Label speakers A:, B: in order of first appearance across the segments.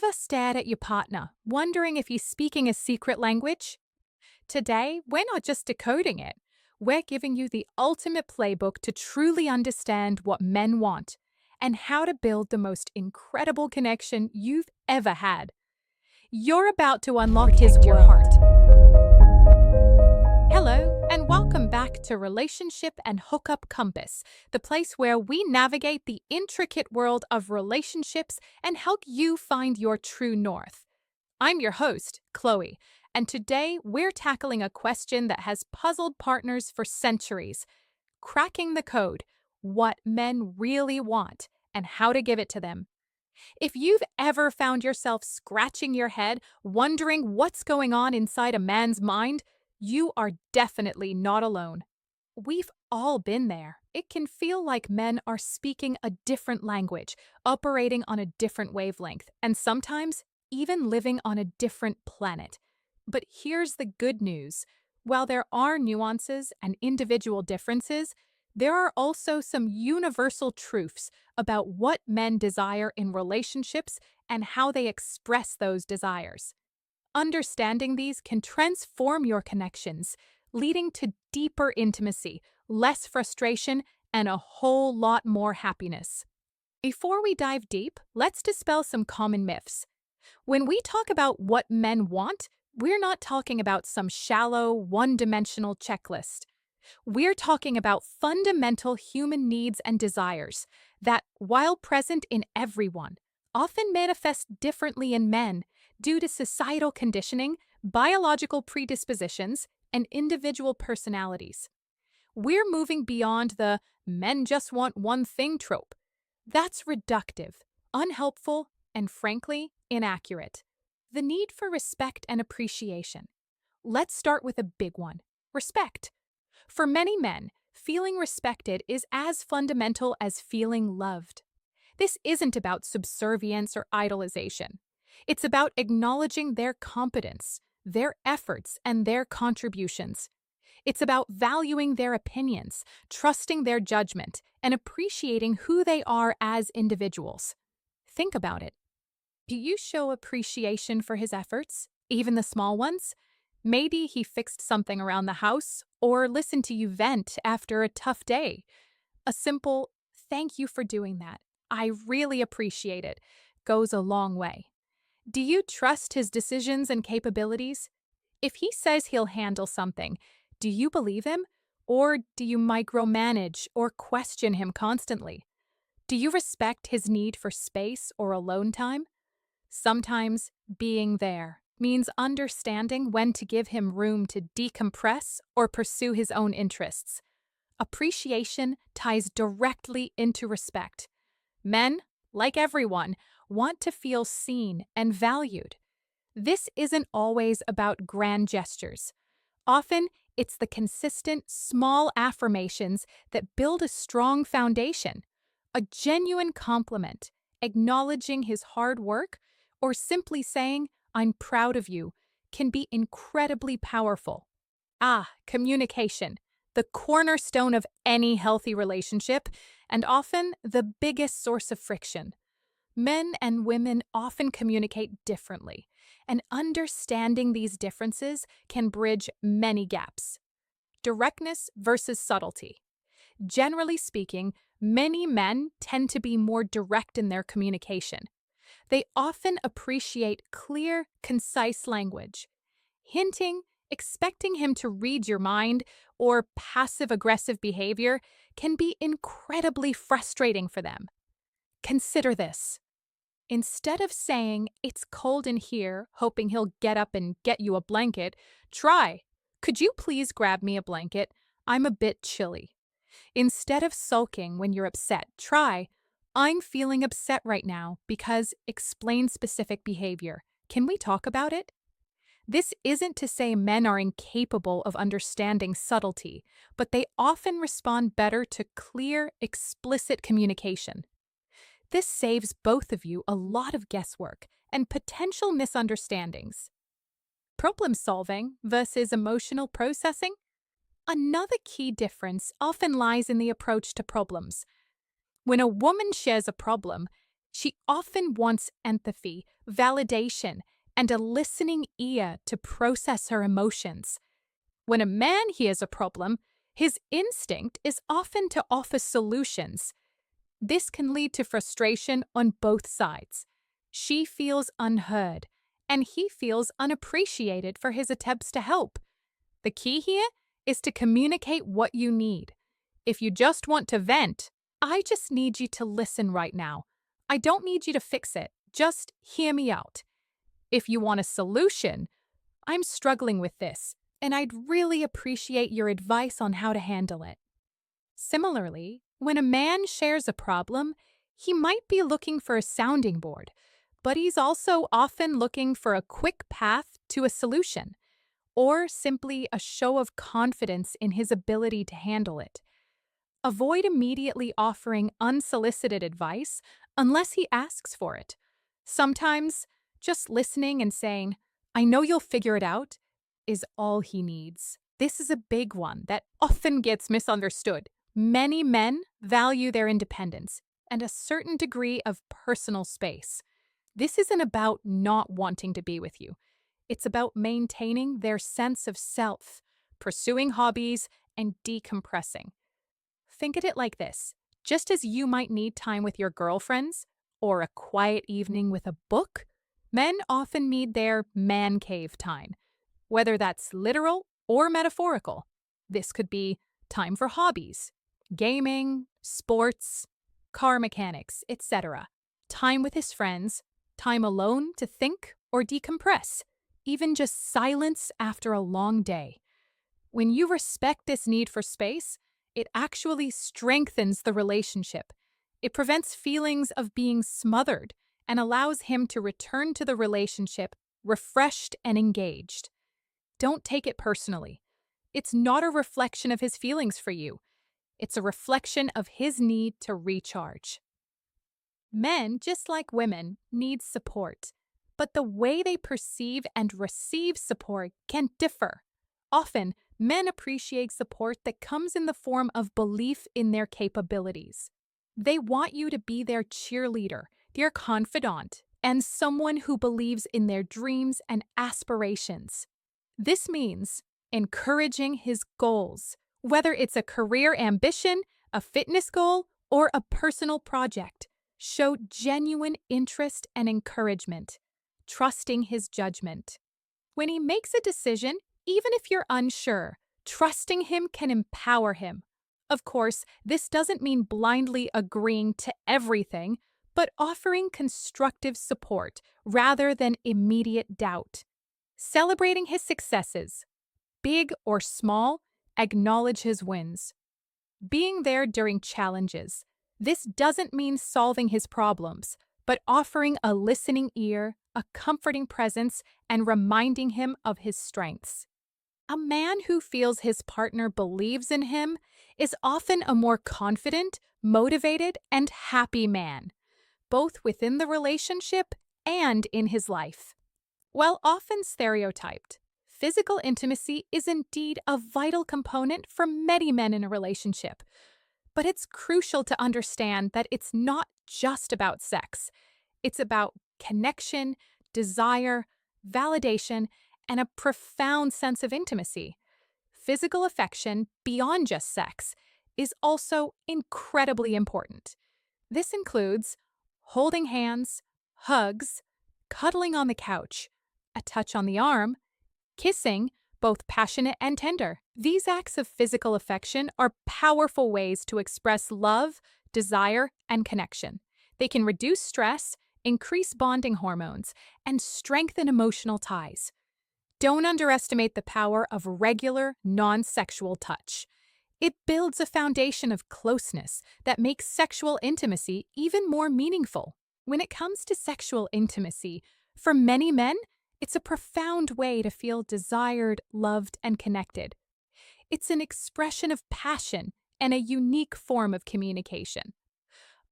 A: Ever stared at your partner, wondering if he's speaking a secret language? Today, we're not just decoding it. We're giving you the ultimate playbook to truly understand what men want and how to build the most incredible connection you've ever had. You're about to unlock his world. Hello, and welcome back to Relationship and Hookup Compass, the place where we navigate the intricate world of relationships and help you find your true north. I'm your host, Chloe, and today we're tackling a question that has puzzled partners for centuries: cracking the code, what men really want, and how to give it to them. If you've ever found yourself scratching your head, wondering what's going on inside a man's mind, you are definitely not alone. We've all been there. It can feel like men are speaking a different language, operating on a different wavelength, and sometimes even living on a different planet. But here's the good news. While there are nuances and individual differences, there are also some universal truths about what men desire in relationships and how they express those desires. Understanding these can transform your connections, leading to deeper intimacy, less frustration, and a whole lot more happiness. Before we dive deep, let's dispel some common myths. When we talk about what men want, we're not talking about some shallow, one-dimensional checklist. We're talking about fundamental human needs and desires that, while present in everyone, often manifest differently in men due to societal conditioning, biological predispositions, and individual personalities. We're moving beyond the "men just want one thing" trope. That's reductive, unhelpful, and frankly, inaccurate. The need for respect and appreciation. Let's start with a big one: respect. For many men, feeling respected is as fundamental as feeling loved. This isn't about subservience or idolization. It's about acknowledging their competence, their efforts, and their contributions. It's about valuing their opinions, trusting their judgment, and appreciating who they are as individuals. Think about it. Do you show appreciation for his efforts, even the small ones? Maybe he fixed something around the house or listened to you vent after a tough day. A simple "thank you for doing that, I really appreciate it" goes a long way. Do you trust his decisions and capabilities? If he says he'll handle something, do you believe him? Or do you micromanage or question him constantly? Do you respect his need for space or alone time? Sometimes being there means understanding when to give him room to decompress or pursue his own interests. Appreciation ties directly into respect. Men, like everyone, want to feel seen and valued. This isn't always about grand gestures. Often, it's the consistent, small affirmations that build a strong foundation. A genuine compliment, acknowledging his hard work, or simply saying, "I'm proud of you," can be incredibly powerful. Communication, the cornerstone of any healthy relationship, and often the biggest source of friction. Men and women often communicate differently, and understanding these differences can bridge many gaps. Directness versus subtlety. Generally speaking, many men tend to be more direct in their communication. They often appreciate clear, concise language. Hinting, expecting him to read your mind, or passive-aggressive behavior can be incredibly frustrating for them. Consider this. Instead of saying, "It's cold in here," hoping he'll get up and get you a blanket, try, "Could you please grab me a blanket? I'm a bit chilly." Instead of sulking when you're upset, try, "I'm feeling upset right now because," explain specific behavior. "Can we talk about it?" This isn't to say men are incapable of understanding subtlety, but they often respond better to clear, explicit communication. This saves both of you a lot of guesswork and potential misunderstandings. Problem solving versus emotional processing. Another key difference often lies in the approach to problems. When a woman shares a problem, She often wants empathy, validation, and a listening ear to process her emotions. When a man hears a problem, his instinct is often to offer solutions. This can lead to frustration on both sides. She feels unheard, and he feels unappreciated for his attempts to help. The key here is to communicate what you need. If you just want to vent, I just need you to listen right now. I don't need you to fix it. Just hear me out. If you want a solution, I'm struggling with this, and I'd really appreciate your advice on how to handle it. Similarly, when a man shares a problem, he might be looking for a sounding board, but he's also often looking for a quick path to a solution, or simply a show of confidence in his ability to handle it. Avoid immediately offering unsolicited advice unless he asks for it. Sometimes, just listening and saying, "I know you'll figure it out," is all he needs. This is a big one that often gets misunderstood. Many men value their independence and a certain degree of personal space. This isn't about not wanting to be with you. It's about maintaining their sense of self, pursuing hobbies, and decompressing. Think of it like this. Just as you might need time with your girlfriends or a quiet evening with a book, men often need their man cave time, whether that's literal or metaphorical. This could be time for hobbies, gaming, sports, car mechanics, etc. Time with his friends, time alone to think or decompress, even just silence after a long day. When you respect this need for space, it actually strengthens the relationship. It prevents feelings of being smothered and allows him to return to the relationship refreshed and engaged. Don't take it personally. It's not a reflection of his feelings for you. It's a reflection of his need to recharge. Men, just like women, need support, but the way they perceive and receive support can differ. Often, men appreciate support that comes in the form of belief in their capabilities. They want you to be their cheerleader, their confidant, and someone who believes in their dreams and aspirations. This means encouraging his goals, whether it's a career ambition, a fitness goal, or a personal project. Show genuine interest and encouragement, trusting his judgment. When he makes a decision, even if you're unsure, trusting him can empower him. Of course, this doesn't mean blindly agreeing to everything, but offering constructive support rather than immediate doubt. Celebrating his successes, big or small, acknowledge his wins. Being there during challenges. This doesn't mean solving his problems, but offering a listening ear, a comforting presence, and reminding him of his strengths. A man who feels his partner believes in him is often a more confident, motivated, and happy man, both within the relationship and in his life. While often stereotyped, physical intimacy is indeed a vital component for many men in a relationship. But it's crucial to understand that it's not just about sex. It's about connection, desire, validation, and a profound sense of intimacy. Physical affection, beyond just sex, is also incredibly important. This includes holding hands, hugs, cuddling on the couch, a touch on the arm, kissing, both passionate and tender. These acts of physical affection are powerful ways to express love, desire, and connection. They can reduce stress, increase bonding hormones, and strengthen emotional ties. Don't underestimate the power of regular, non-sexual touch. It builds a foundation of closeness that makes sexual intimacy even more meaningful. When it comes to sexual intimacy, for many men, it's a profound way to feel desired, loved, and connected. It's an expression of passion and a unique form of communication.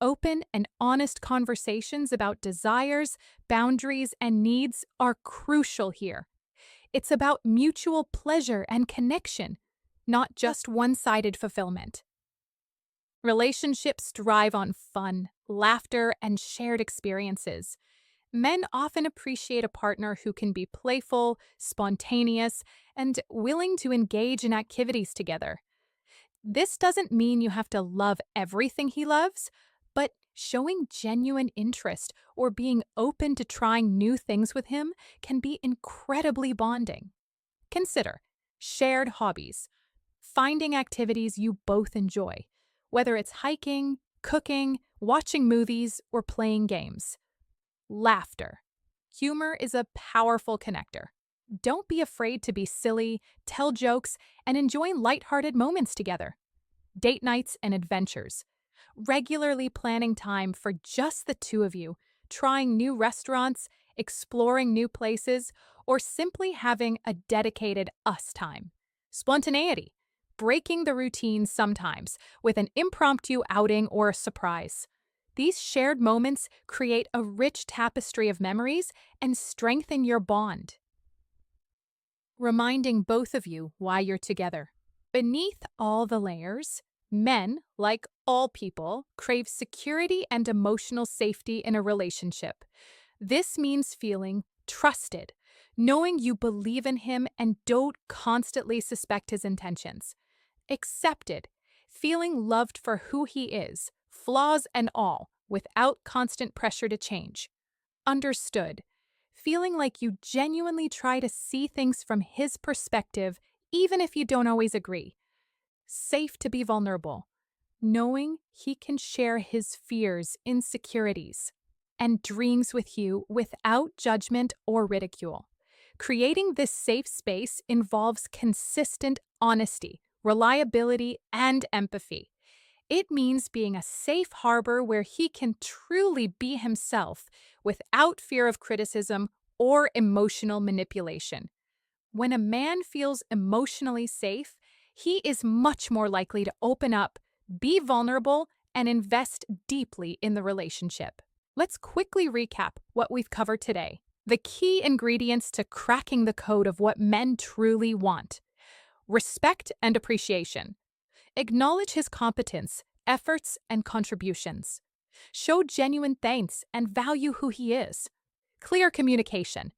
A: Open and honest conversations about desires, boundaries, and needs are crucial here. It's about mutual pleasure and connection, not just one-sided fulfillment. Relationships thrive on fun, laughter, and shared experiences. Men often appreciate a partner who can be playful, spontaneous, and willing to engage in activities together. This doesn't mean you have to love everything he loves, but showing genuine interest or being open to trying new things with him can be incredibly bonding. Consider shared hobbies, finding activities you both enjoy, whether it's hiking, cooking, watching movies, or playing games. Laughter. Humor is a powerful connector. Don't be afraid to be silly, tell jokes, and enjoy lighthearted moments together. Date nights and adventures. Regularly planning time for just the two of you, trying new restaurants, exploring new places, or simply having a dedicated us time. Spontaneity. Breaking the routine sometimes with an impromptu outing or a surprise. These shared moments create a rich tapestry of memories and strengthen your bond. Reminding both of you why you're together. Beneath all the layers, men, like all people, crave security and emotional safety in a relationship. This means feeling trusted, knowing you believe in him and don't constantly suspect his intentions. Accepted, feeling loved for who he is, flaws and all, without constant pressure to change. Understood, feeling like you genuinely try to see things from his perspective, even if you don't always agree. Safe to be vulnerable, knowing he can share his fears, insecurities, and dreams with you without judgment or ridicule. Creating this safe space involves consistent honesty, reliability, and empathy. It means being a safe harbor where he can truly be himself without fear of criticism or emotional manipulation. When a man feels emotionally safe, he is much more likely to open up, be vulnerable, and invest deeply in the relationship. Let's quickly recap what we've covered today. The key ingredients to cracking the code of what men truly want: respect and appreciation. Acknowledge his competence, efforts, and contributions. Show genuine thanks and value who he is. Clear communication.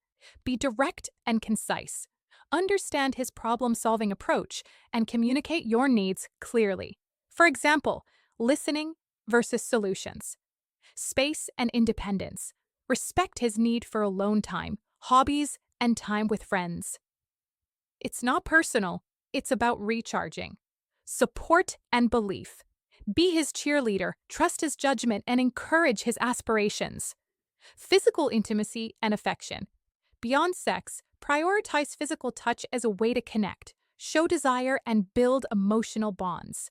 A: Be direct and concise. Understand his problem-solving approach and communicate your needs clearly. For example, listening versus solutions. Space and independence. Respect his need for alone time, hobbies, and time with friends. It's not personal, it's about recharging. Support and belief. Be his cheerleader, trust his judgment, and encourage his aspirations. Physical intimacy and affection. Beyond sex, prioritize physical touch as a way to connect, show desire, and build emotional bonds.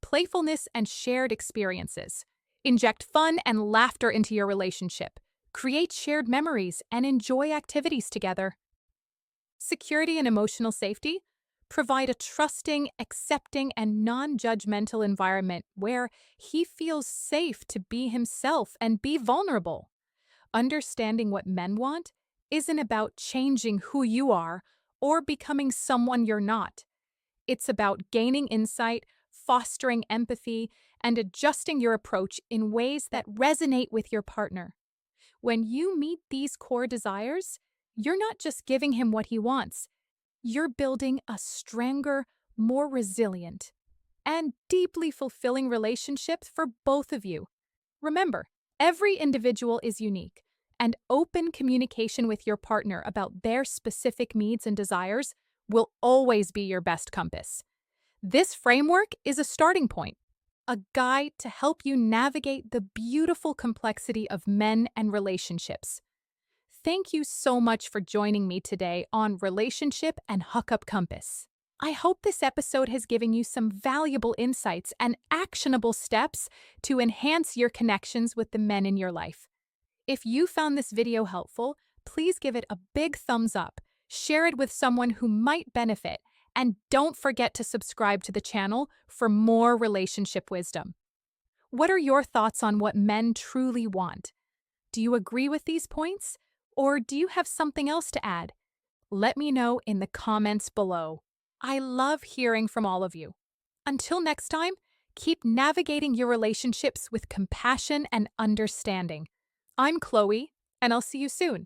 A: Playfulness and shared experiences. Inject fun and laughter into your relationship. Create shared memories and enjoy activities together. Security and emotional safety. Provide a trusting, accepting, and non-judgmental environment where he feels safe to be himself and be vulnerable. Understanding what men want isn't about changing who you are or becoming someone you're not. It's about gaining insight, fostering empathy, and adjusting your approach in ways that resonate with your partner. When you meet these core desires, you're not just giving him what he wants. You're building a stronger, more resilient, and deeply fulfilling relationship for both of you. Remember, every individual is unique, and open communication with your partner about their specific needs and desires will always be your best compass. This framework is a starting point, a guide to help you navigate the beautiful complexity of men and relationships. Thank you so much for joining me today on Relationship and Hukup Compass. I hope this episode has given you some valuable insights and actionable steps to enhance your connections with the men in your life. If you found this video helpful, please give it a big thumbs up, share it with someone who might benefit, and don't forget to subscribe to the channel for more relationship wisdom. What are your thoughts on what men truly want? Do you agree with these points? Or do you have something else to add? Let me know in the comments below. I love hearing from all of you. Until next time, keep navigating your relationships with compassion and understanding. I'm Chloe, and I'll see you soon.